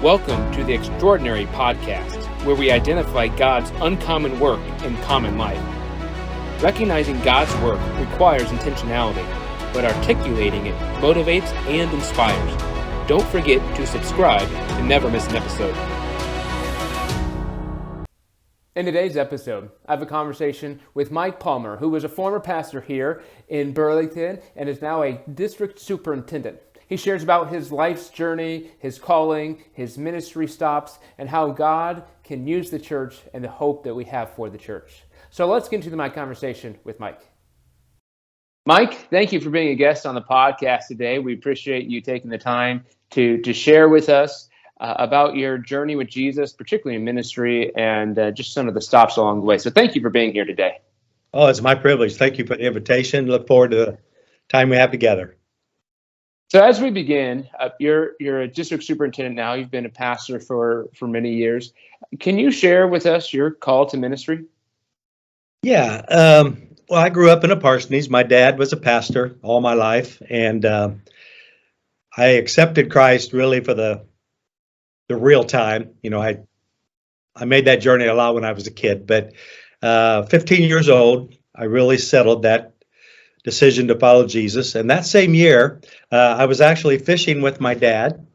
Welcome to the Extraordinary Podcast, where we identify God's uncommon work in common life. Recognizing God's work requires intentionality, but articulating it motivates and inspires. Don't forget to subscribe to never miss an episode. In today's episode, I have a conversation with Mike Palmer, who was a former pastor here in Burlington and is now a district superintendent. He shares about his life's journey, his calling, his ministry stops, and how God can use the church and the hope that we have for the church. So let's get into my conversation with Mike. Mike, thank you for being a guest on the podcast today. We appreciate you taking the time to share with us about your journey with Jesus, particularly in ministry, and just some of the stops along the way. So thank you for being here today. Oh, it's my privilege. Thank you for the invitation. Look forward to the time we have together. So as we begin, you're a district superintendent now. You've been a pastor for many years. Can you share with us your call to ministry? Yeah. Well, I grew up in a parsonage. My dad was a pastor all my life, and I accepted Christ really for the real time. You know, I made that journey a lot when I was a kid, but 15 years old, I really settled that decision to follow Jesus. And that same year, I was actually fishing with my dad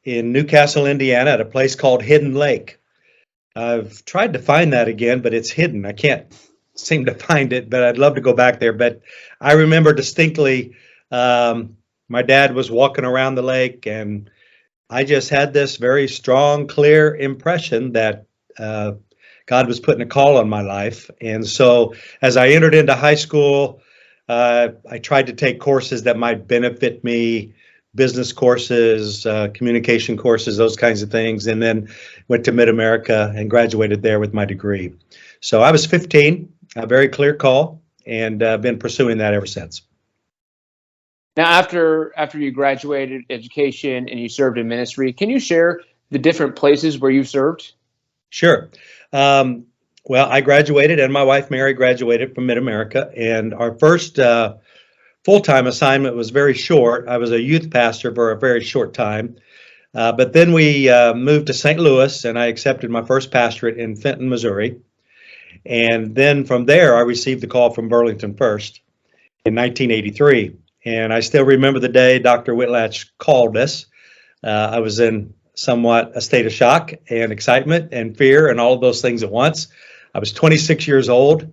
in Newcastle, Indiana, at a place called Hidden Lake. I've tried to find that again, but it's hidden. I can't seem to find it, but I'd love to go back there. But I remember distinctly, my dad was walking around the lake, and I just had this very strong, clear impression that God was putting a call on my life. And so as I entered into high school, I tried to take courses that might benefit me, business courses, communication courses, those kinds of things, and then went to Mid-America and graduated there with my degree. So I was 15, a very clear call, and been pursuing that ever since. Now, after you graduated education and you served in ministry, can you share the different places where you served? Sure. Well, I graduated, and my wife Mary graduated from Mid-America, and our first full-time assignment was very short. I was a youth pastor for a very short time, but then we moved to St. Louis, and I accepted my first pastorate in Fenton, Missouri. And then from there, I received the call from Burlington First in 1983. And I still remember the day Dr. Whitlatch called us. I was in somewhat a state of shock and excitement and fear and all of those things at once. I was 26 years old,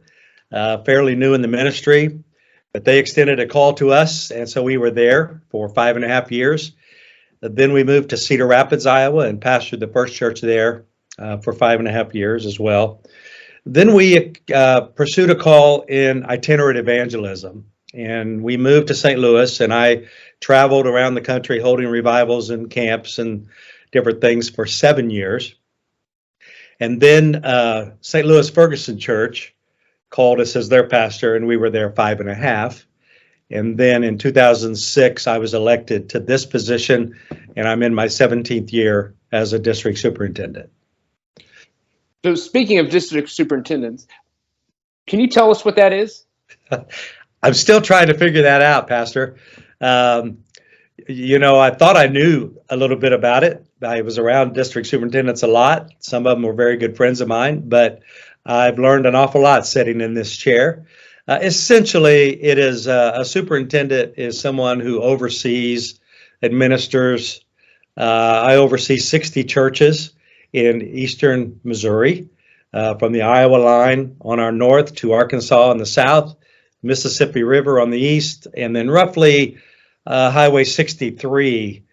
fairly new in the ministry, but they extended a call to us. And so we were there for 5.5 years. Then we moved to Cedar Rapids, Iowa, and pastored the first church there for 5.5 years as well. Then we pursued a call in itinerant evangelism, and we moved to St. Louis, and I traveled around the country holding revivals and camps and different things for 7 years. And then St. Louis Ferguson Church called us as their pastor, and we were there 5.5. And then in 2006, I was elected to this position, and I'm in my 17th year as a district superintendent. So speaking of district superintendents, can you tell us what that is? I'm still trying to figure that out, Pastor. I thought I knew a little bit about it. I was around district superintendents a lot. Some of them were very good friends of mine, but I've learned an awful lot sitting in this chair. Essentially, it is a superintendent is someone who oversees, administers. I oversee 60 churches in eastern Missouri, from the Iowa line on our north to Arkansas on the south, Mississippi River on the east, and then roughly Highway 63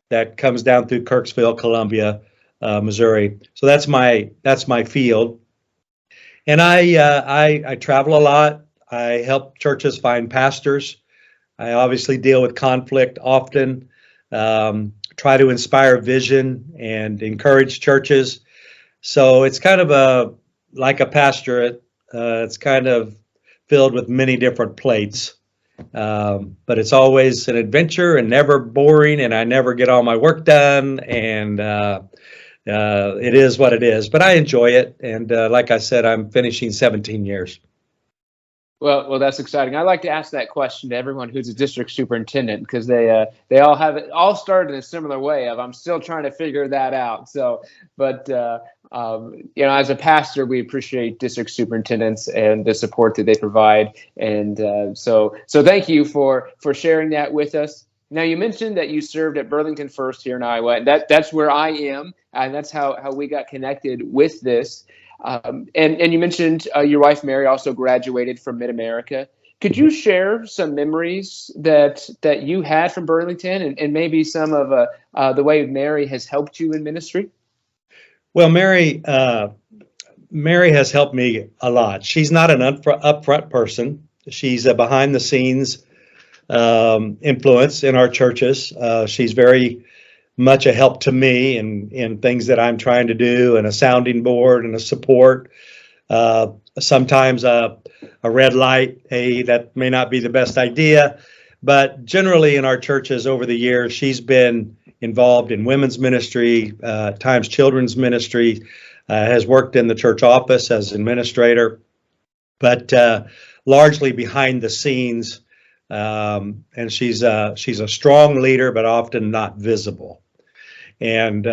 that comes down through Kirksville, Columbia, Missouri. So that's my field, and I travel a lot. I help churches find pastors. I obviously deal with conflict often. Try to inspire vision and encourage churches. So it's kind of like a pastorate. It's kind of filled with many different plates. But it's always an adventure and never boring, and I never get all my work done, and it is what it is. But I enjoy it, and like I said, I'm finishing 17 years. Well, that's exciting. I like to ask that question to everyone who's a district superintendent because they all have it all started in a similar way of I'm still trying to figure that out. So, but as a pastor, we appreciate district superintendents and the support that they provide, and so thank you for sharing that with us. Now, you mentioned that you served at Burlington First here in Iowa, and that's where I am, and that's how we got connected with this. And you mentioned your wife Mary also graduated from Mid America. Could you share some memories that you had from Burlington, and maybe some of the way Mary has helped you in ministry? Well, Mary has helped me a lot. She's not an upfront person. She's a behind the scenes influence in our churches. She's very much a help to me in things that I'm trying to do, and a sounding board and a support. Sometimes a red light, hey, that may not be the best idea. But generally in our churches over the years, she's been involved in women's ministry, times children's ministry, has worked in the church office as administrator, but largely behind the scenes. And she's a strong leader, but often not visible. And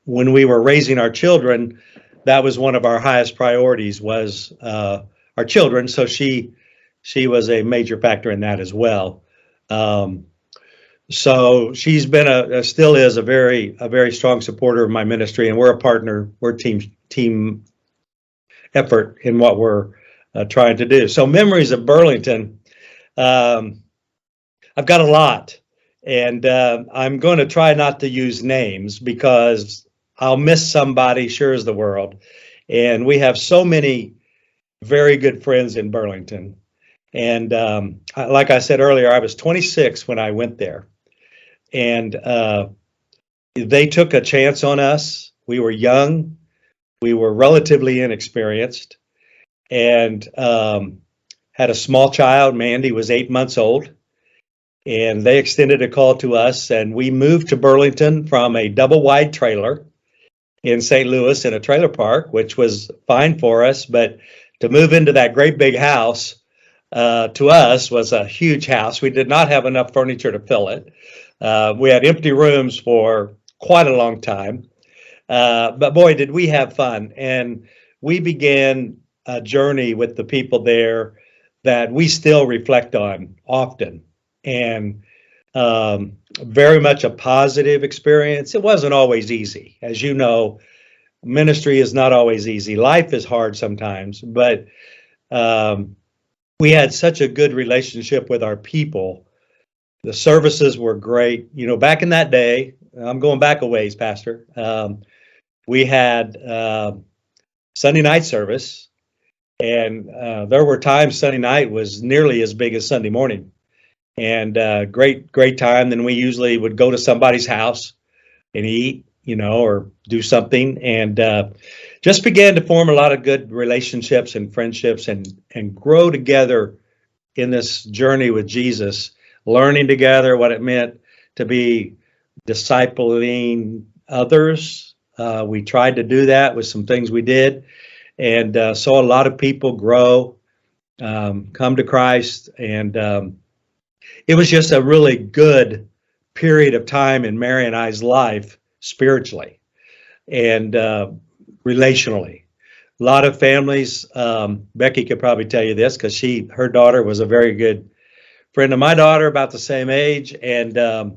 when we were raising our children, that was one of our highest priorities was our children. So she was a major factor in that as well. So she's been still is a very strong supporter of my ministry, and we're a partner. We're team effort in what we're trying to do. So memories of Burlington, I've got a lot. And I'm going to try not to use names because I'll miss somebody, sure as the world. And we have so many very good friends in Burlington. And like I said earlier, I was 26 when I went there. And they took a chance on us. We were young. We were relatively inexperienced. And had a small child. Mandy was 8 months old. And they extended a call to us, and we moved to Burlington from a double wide trailer in St. Louis in a trailer park, which was fine for us. But to move into that great big house to us was a huge house. We did not have enough furniture to fill it. We had empty rooms for quite a long time. But boy, did we have fun. And we began a journey with the people there that we still reflect on often. And very much a positive experience. It wasn't always easy. As you know, ministry is not always easy. Life is hard sometimes, but we had such a good relationship with our people. The services were great. You know, back in that day, I'm going back a ways, Pastor, we had Sunday night service, and there were times Sunday night was nearly as big as Sunday morning. And great time. Then we usually would go to somebody's house and eat, or do something, and just began to form a lot of good relationships and friendships, and grow together in this journey with Jesus, learning together what it meant to be discipling others. We tried to do that with some things we did, and saw a lot of people grow, come to Christ, and it was just a really good period of time in Mary and I's life, spiritually and relationally. A lot of families, Becky could probably tell you this because her daughter was a very good friend of my daughter, about the same age. And a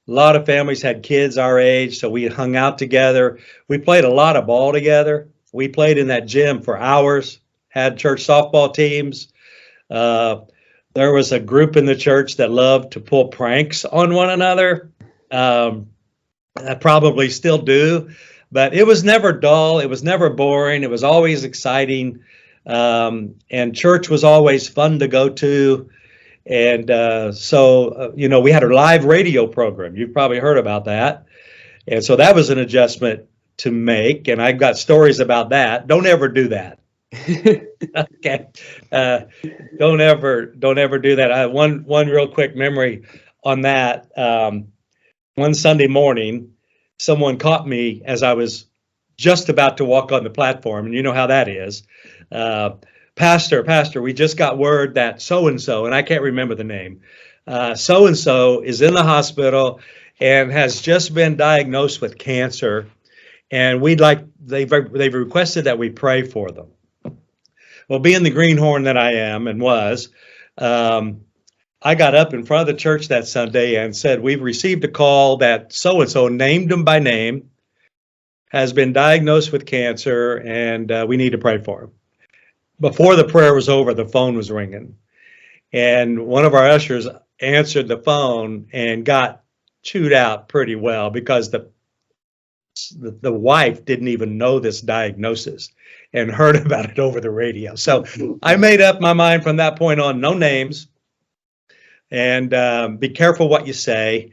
lot of families had kids our age, so we hung out together. We played a lot of ball together. We played in that gym for hours, had church softball teams. There was a group in the church that loved to pull pranks on one another. I probably still do, but it was never dull. It was never boring. It was always exciting. And church was always fun to go to. And so we had a live radio program. You've probably heard about that. And so that was an adjustment to make. And I've got stories about that. Don't ever do that. Okay. Don't ever do that. I have one real quick memory on that. One Sunday morning, someone caught me as I was just about to walk on the platform, and you know how that is. Pastor, we just got word that so and so, and I can't remember the name, so and so is in the hospital and has just been diagnosed with cancer, and they've requested that we pray for them. Well, being the greenhorn that I am and was, I got up in front of the church that Sunday and said, we've received a call that so and so, named him by name, has been diagnosed with cancer, and we need to pray for him. Before the prayer was over, the phone was ringing, and one of our ushers answered the phone and got chewed out pretty well because the wife didn't even know this diagnosis and heard about it over the radio. So I made up my mind from that point on, no names, and be careful what you say.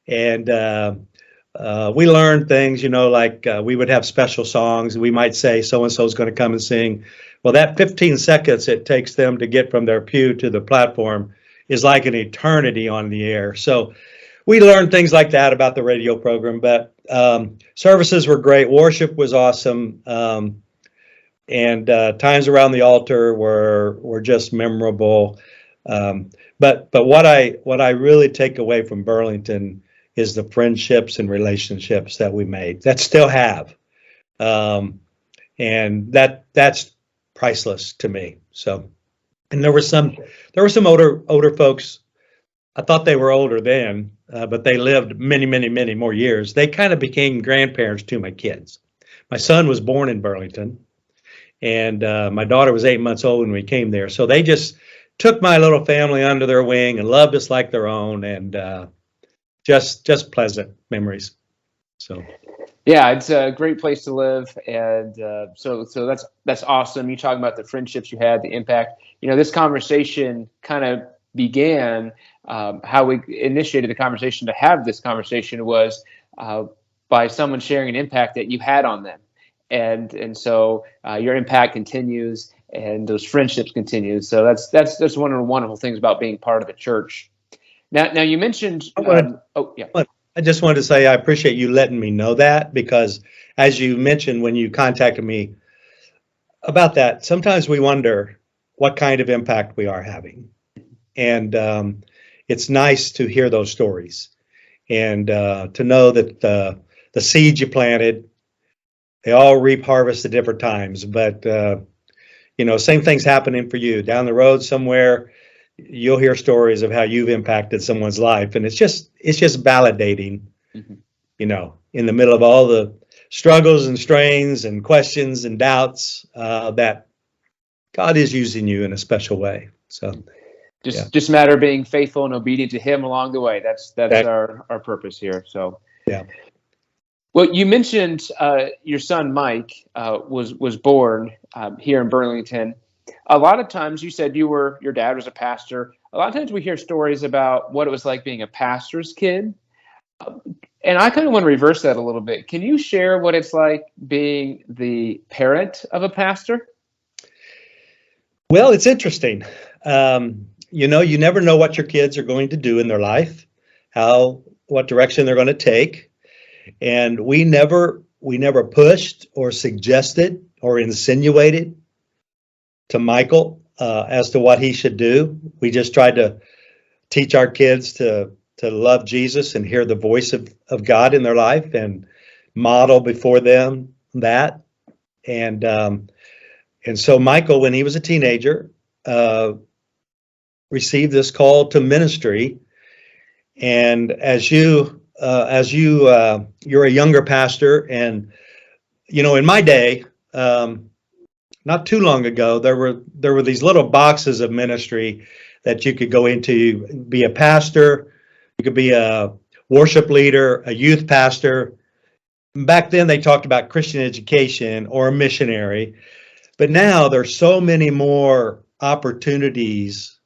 And we learned things, like we would have special songs. We might say so-and-so is going to come and sing. Well, that 15 seconds it takes them to get from their pew to the platform is like an eternity on the air. So we learned things like that about the radio program, but services were great. Worship was awesome. And times around the altar were just memorable. But what I really take away from Burlington is the friendships and relationships that we made, that still have. And that's priceless to me. So, and there were some older folks. I thought they were older then, but they lived many, many, many more years. They kind of became grandparents to my kids. My son was born in Burlington, and my daughter was 8 months old when we came there. So they just took my little family under their wing and loved us like their own, and just pleasant memories. So. Yeah, it's a great place to live, and so that's awesome. You talking about the friendships you had, the impact. This conversation kind of began. How we initiated the conversation to have this conversation was by someone sharing an impact that you had on them, and so your impact continues, and those friendships continue. So that's one of the wonderful things about being part of the church. Now you mentioned. I just wanted to say I appreciate you letting me know that, because as you mentioned when you contacted me about that, sometimes we wonder what kind of impact we are having. And it's nice to hear those stories and to know that the seeds you planted, they all reap harvest at different times. But, same thing's happening for you. Down the road somewhere, you'll hear stories of how you've impacted someone's life, and it's just validating, in the middle of all the struggles and strains and questions and doubts, that God is using you in a special way. So just a matter of being faithful and obedient to Him along the way. That's our purpose here. So yeah. Well, you mentioned your son Mike was born here in Burlington. A lot of times, you said your dad was a pastor. A lot of times we hear stories about what it was like being a pastor's kid. And I kind of want to reverse that a little bit. Can you share what it's like being the parent of a pastor? Well, it's interesting. You never know what your kids are going to do in their life, what direction they're going to take. And we never pushed or suggested or insinuated to Michael as to what he should do. We just tried to teach our kids to love Jesus and hear the voice of God in their life and model before them that. And so Michael, when he was a teenager, received this call to ministry. And as you're a younger pastor, and in my day, not too long ago, there were these little boxes of ministry that you could go into. Be a pastor, you could be a worship leader, a youth pastor. Back then they talked about Christian education or a missionary, but now there's so many more opportunities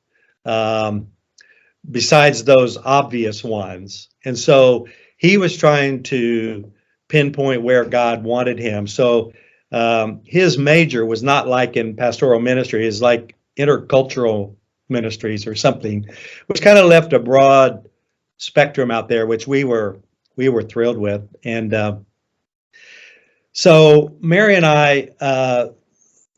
besides those obvious ones. And so he was trying to pinpoint where God wanted him. So his major was not like in pastoral ministry, is like intercultural ministries or something, which kind of left a broad spectrum out there, which we were thrilled with. And so Mary and I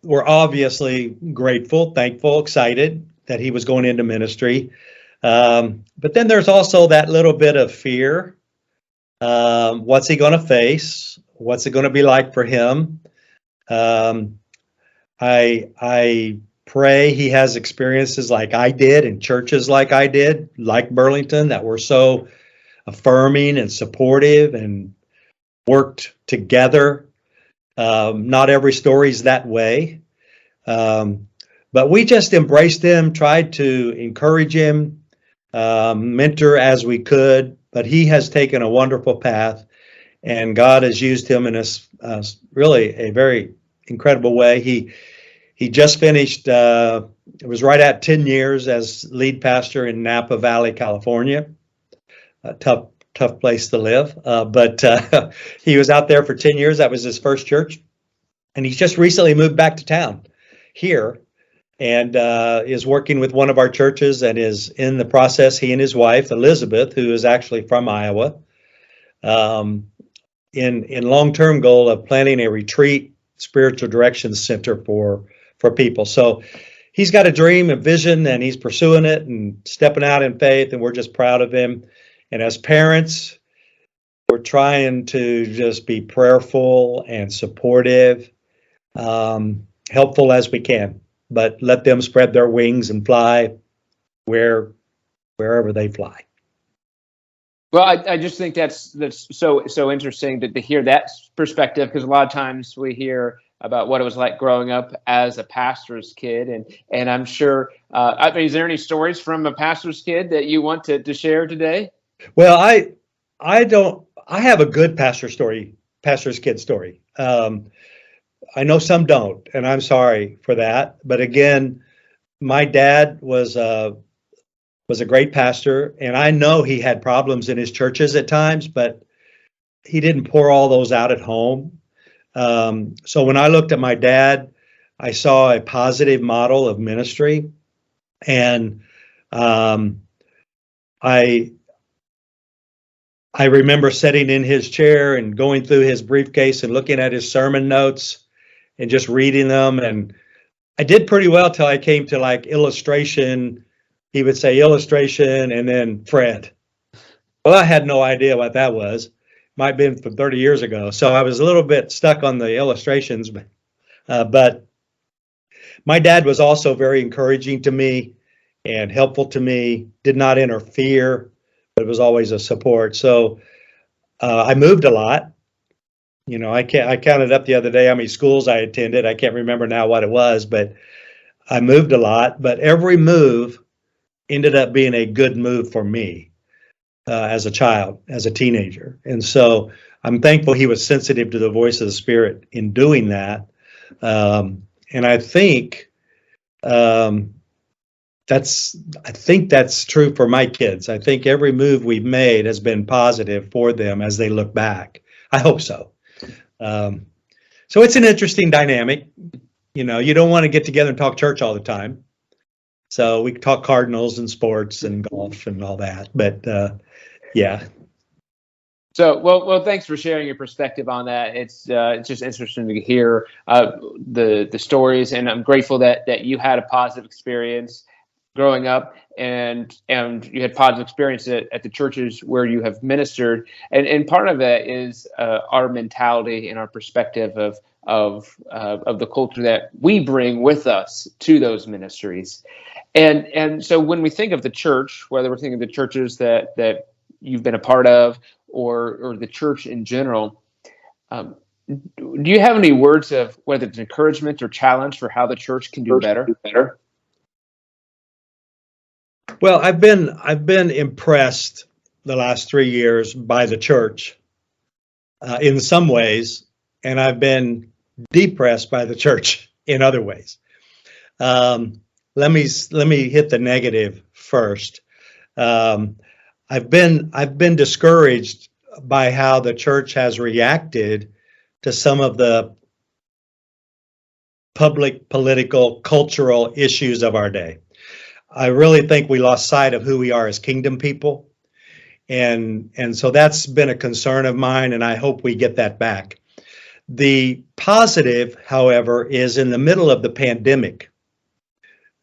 we're obviously grateful, thankful, excited that he was going into ministry. But then there's also that little bit of fear. What's he going to face? What's it going to be like for him? I pray he has experiences like I did in churches like I did, like Burlington, that were so affirming and supportive and worked together. Not every story is that way. But we just embraced him, tried to encourage him, mentor as we could. But he has taken a wonderful path, and God has used him in a really a very incredible way. He just finished, it was right at 10 years as lead pastor in Napa Valley, California. A tough place to live, but he was out there for 10 years. That was his first church. And he's just recently moved back to town here and is working with one of our churches and is in the process, he and his wife, Elizabeth, who is actually from Iowa, in long-term goal of planning a retreat spiritual direction center for people. So he's got a dream, a vision, and he's pursuing it and stepping out in faith, and we're just proud of him. And as parents, we're trying to just be prayerful and supportive, helpful as we can, but let them spread their wings and fly wherever they fly. Well, I just think that's so interesting to hear that perspective, because a lot of times we hear about what it was like growing up as a pastor's kid, and I'm sure. Is there any stories from a pastor's kid that you want to share today? Well, I have a good pastor's kid story. I know some don't, and I'm sorry for that. But again, my dad was a great pastor, and I know he had problems in his churches at times, but he didn't pour all those out at home. So when I looked at my dad, I saw a positive model of ministry, and I remember sitting in his chair and going through his briefcase and looking at his sermon notes and just reading them. And I did pretty well till I came to like illustration. He would say illustration and then Fred. Well, I had no idea what that was. Might have been from 30 years ago. So I was a little bit stuck on the illustrations. But my dad was also very encouraging to me and helpful to me, did not interfere, but was always a support. So I moved a lot. You know, I counted up the other day how many schools I attended. I can't remember now what it was, but I moved a lot. But every move ended up being a good move for me as a child, as a teenager. And so I'm thankful he was sensitive to the voice of the Spirit in doing that. And I think that's true for my kids. I think every move we've made has been positive for them as they look back. I hope so. So it's an interesting dynamic. You know, you don't want to get together and talk church all the time. So we talk Cardinals and sports and golf and all that. But yeah. So, well, thanks for sharing your perspective on that. It's just interesting to hear the stories, and I'm grateful that you had a positive experience growing up, and you had positive experience at the churches where you have ministered, and part of that is our mentality and our perspective of the culture that we bring with us to those ministries, and so when we think of the church, whether we're thinking of the churches that you've been a part of or the church in general, do you have any words of whether it's encouragement or challenge for how the church can do better? Well, I've been impressed the last 3 years by the church in some ways, and I've been depressed by the church in other ways. Let me hit the negative first. I've been discouraged by how the church has reacted to some of the public, political, cultural issues of our day. I really think we lost sight of who we are as kingdom people. And so that's been a concern of mine, and I hope we get that back. The positive, however, is in the middle of the pandemic.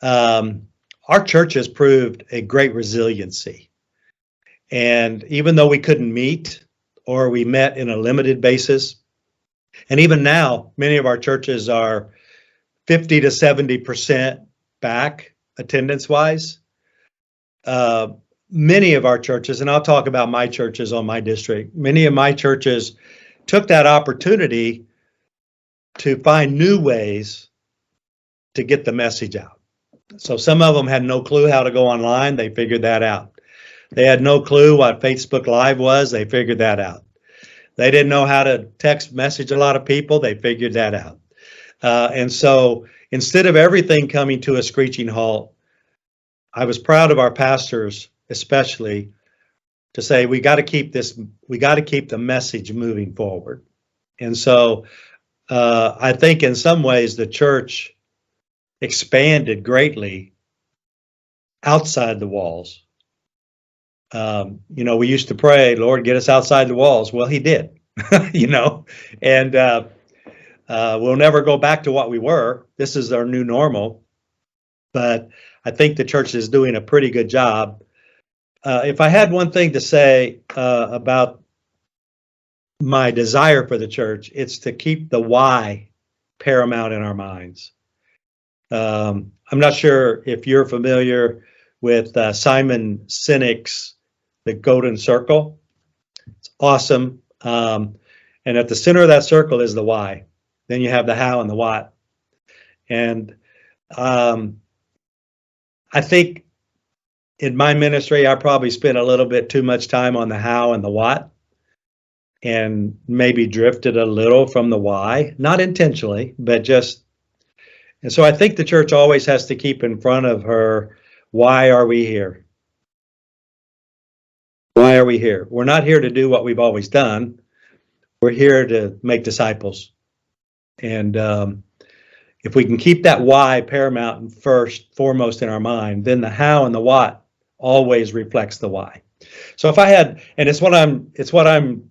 Our church has proved a great resiliency. And even though we couldn't meet, or we met in a limited basis, and even now, many of our churches are 50 to 70% back attendance-wise. Many of our churches, and I'll talk about my churches on my district, many of my churches took that opportunity to find new ways to get the message out. So some of them had no clue how to go online. They figured that out. They had no clue what Facebook Live was. They figured that out. They didn't know how to text message a lot of people. They figured that out. And so instead of everything coming to a screeching halt, I was proud of our pastors, especially, to say we got to keep the message moving forward. And so I think in some ways the church expanded greatly outside the walls. We used to pray, Lord, get us outside the walls. Well, he did, and we'll never go back to what we were. This is our new normal. But I think the church is doing a pretty good job. If I had one thing to say about my desire for the church, it's to keep the why paramount in our minds. I'm not sure if you're familiar with Simon Sinek's The Golden Circle. It's awesome. And at the center of that circle is the why. Then you have the how and the what. And I think in my ministry, I probably spent a little bit too much time on the how and the what, and maybe drifted a little from the why, not intentionally, but just. And so I think the church always has to keep in front of her, why are we here? Why are we here? We're not here to do what we've always done. We're here to make disciples. And if we can keep that why paramount and foremost in our mind, then the how and the what always reflects the why. So if I had, and it's what I'm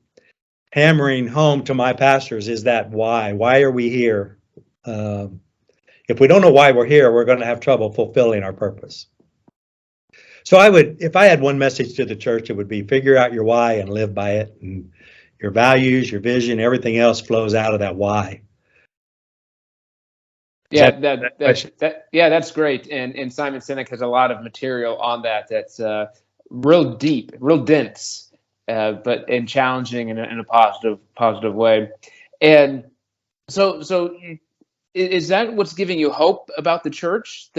hammering home to my pastors, is that why. Why are we here? If we don't know why we're here, we're going to have trouble fulfilling our purpose. So if I had one message to the church, it would be figure out your why and live by it. And your values, your vision, everything else flows out of that why. Yeah, that's great. And Simon Sinek has a lot of material on that's real deep, real dense, but and challenging in a positive way. And so is that what's giving you hope about the church?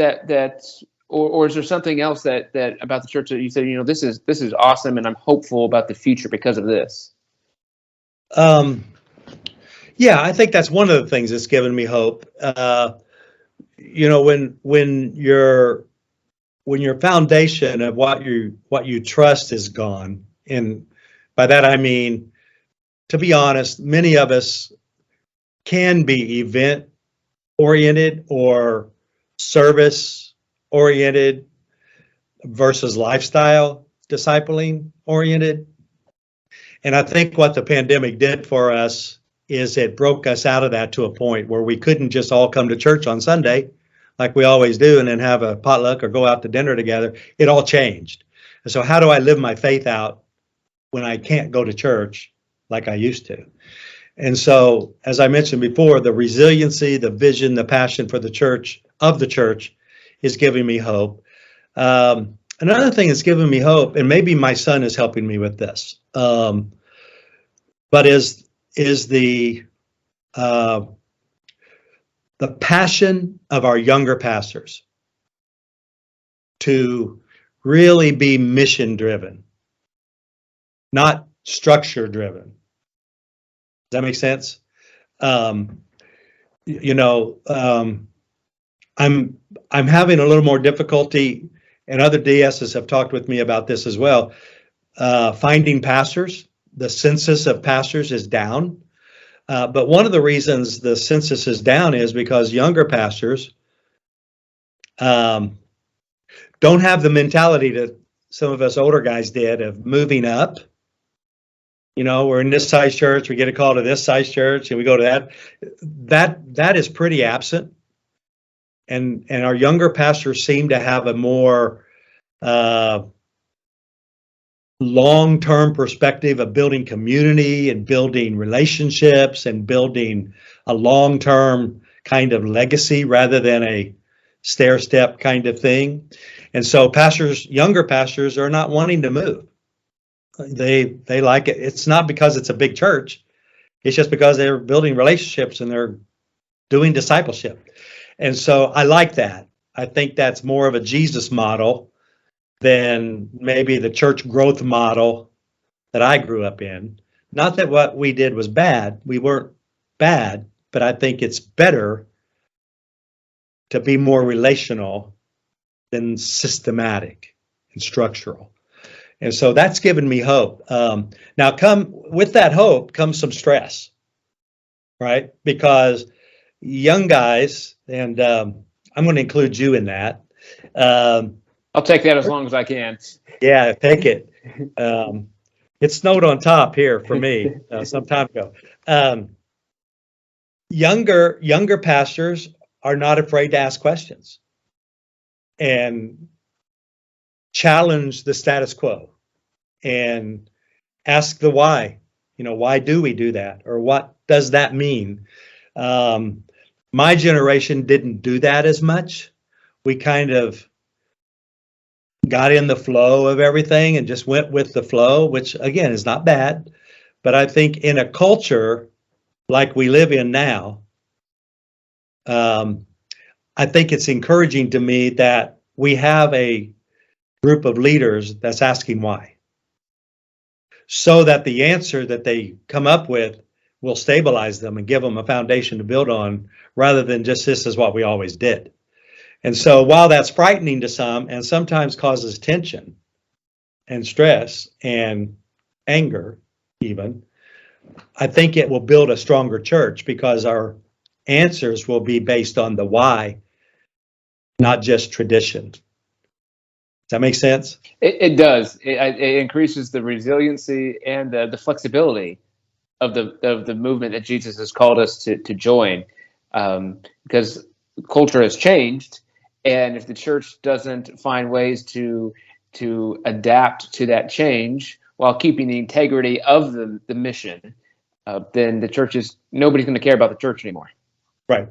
Or is there something else that about the church that you said, this is awesome, and I'm hopeful about the future because of this? Yeah, I think that's one of the things that's given me hope. When your foundation of what you trust is gone, and by that I mean, to be honest, many of us can be event oriented or service oriented versus lifestyle discipling oriented. And I think what the pandemic did for us is it broke us out of that to a point where we couldn't just all come to church on Sunday like we always do and then have a potluck or go out to dinner together. It all changed. And so how do I live my faith out when I can't go to church like I used to? And so, as I mentioned before, the resiliency, the vision, the passion for the church is giving me hope. Another thing that's giving me hope, and maybe my son is helping me with this, but is the passion of our younger pastors to really be mission driven, not structure driven. Does that make sense? I'm having a little more difficulty, and other DSs have talked with me about this as well. Finding pastors. The census of pastors is down. But one of the reasons the census is down is because younger pastors don't have the mentality that some of us older guys did of moving up We're in this size church, we get a call to this size church, and we go to that. That is pretty absent. And our younger pastors seem to have a more long-term perspective of building community and building relationships and building a long-term kind of legacy rather than a stair-step kind of thing. And so younger pastors are not wanting to move. They like it. It's not because it's a big church. It's just because they're building relationships and they're doing discipleship. And so I like that. I think that's more of a Jesus model than maybe the church growth model that I grew up in. Not that what we did was bad. We weren't bad, but I think it's better to be more relational than systematic and structural. And so that's given me hope. Now, with that hope comes some stress, right? Because young guys, and I'm going to include you in that. I'll take that as long as I can. Yeah, take it. It snowed on top here for me some time ago. Younger pastors are not afraid to ask questions and challenge the status quo and ask the why. Why do we do that? Or what does that mean? My generation didn't do that as much. We kind of got in the flow of everything and just went with the flow, which again is not bad. But I think in a culture like we live in now, I think it's encouraging to me that we have a group of leaders that's asking why, so that the answer that they come up with will stabilize them and give them a foundation to build on, rather than just this is what we always did. And so while that's frightening to some and sometimes causes tension and stress and anger even, I think it will build a stronger church because our answers will be based on the why, not just tradition. Does that make sense? It does. It increases the resiliency and the flexibility of the movement that Jesus has called us to join, because culture has changed, and if the church doesn't find ways to adapt to that change while keeping the integrity of the mission, then nobody's going to care about the church anymore. Right.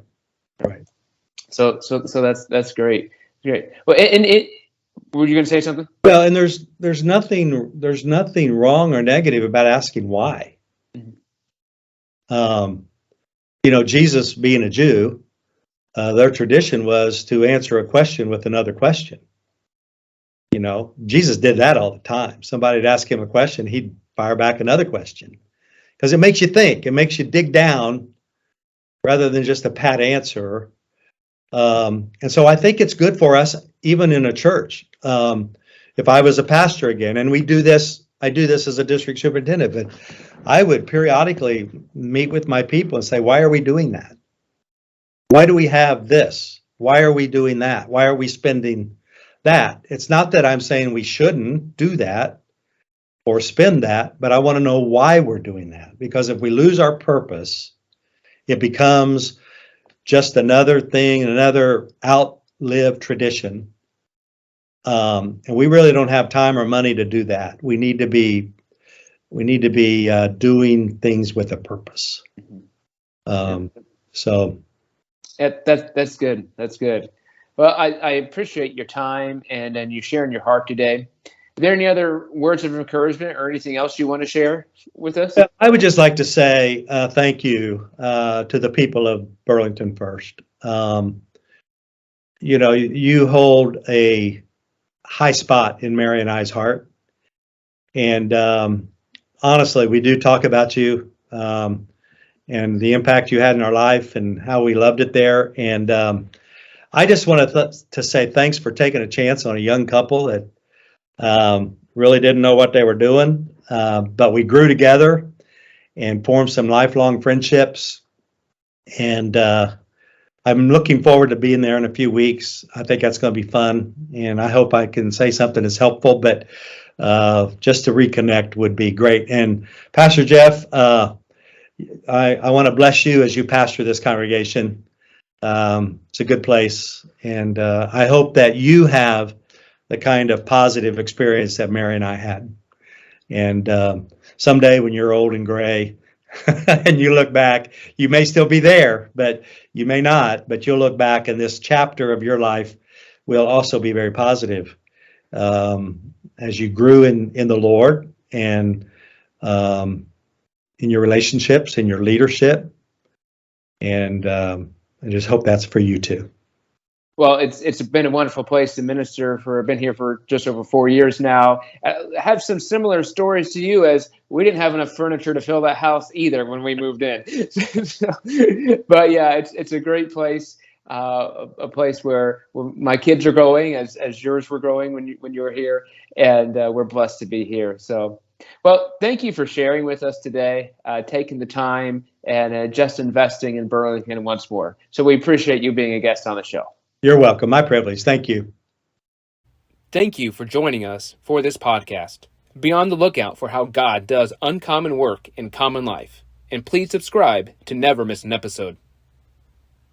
So that's great. Well, and were you going to say something? Well, and there's nothing wrong or negative about asking why. Jesus, being a Jew, their tradition was to answer a question with another question. Jesus did that all the time. Somebody'd ask him a question, he'd fire back another question, because it makes you think, it makes you dig down rather than just a pat answer. And so I think it's good for us, even in a church. If I was a pastor again, and I do this as a district superintendent, but I would periodically meet with my people and say, why are we doing that? Why do we have this? Why are we doing that? Why are we spending that? It's not that I'm saying we shouldn't do that or spend that, but I want to know why we're doing that. Because if we lose our purpose, it becomes just another thing, another outlived tradition. And we really don't have time or money to do that. We need to be doing things with a purpose. So that's good. That's good. Well, I appreciate your time and you sharing your heart today. Are there any other words of encouragement or anything else you want to share with us? I would just like to say thank you to the people of Burlington First. You hold a high spot in Mary and I's heart. And honestly, we do talk about you and the impact you had in our life and how we loved it there. And I just want to say thanks for taking a chance on a young couple that really didn't know what they were doing, but we grew together and formed some lifelong friendships. And I'm looking forward to being there in a few weeks. I think that's going to be fun, and I hope I can say something that's helpful. But just to reconnect would be great. And Pastor Jeff, I want to bless you as you pastor this congregation. It's a good place, and I hope that you have the kind of positive experience that Mary and I had. And someday when you're old and gray and you look back, you may still be there, but you may not. But you'll look back, and this chapter of your life will also be very positive as you grew in the Lord and in your relationships, in your leadership. And I just hope that's for you too. Well, it's been a wonderful place to minister for. I've been here for just over 4 years now. I have some similar stories to you, as we didn't have enough furniture to fill that house either when we moved in. But yeah, it's a great place, a place where my kids are growing as yours were growing when you were here, and we're blessed to be here. So, well, thank you for sharing with us today, taking the time, and just investing in Burlington once more. So we appreciate you being a guest on the show. You're welcome. My privilege. Thank you. Thank you for joining us for this podcast. Be on the lookout for how God does uncommon work in common life. And please subscribe to never miss an episode.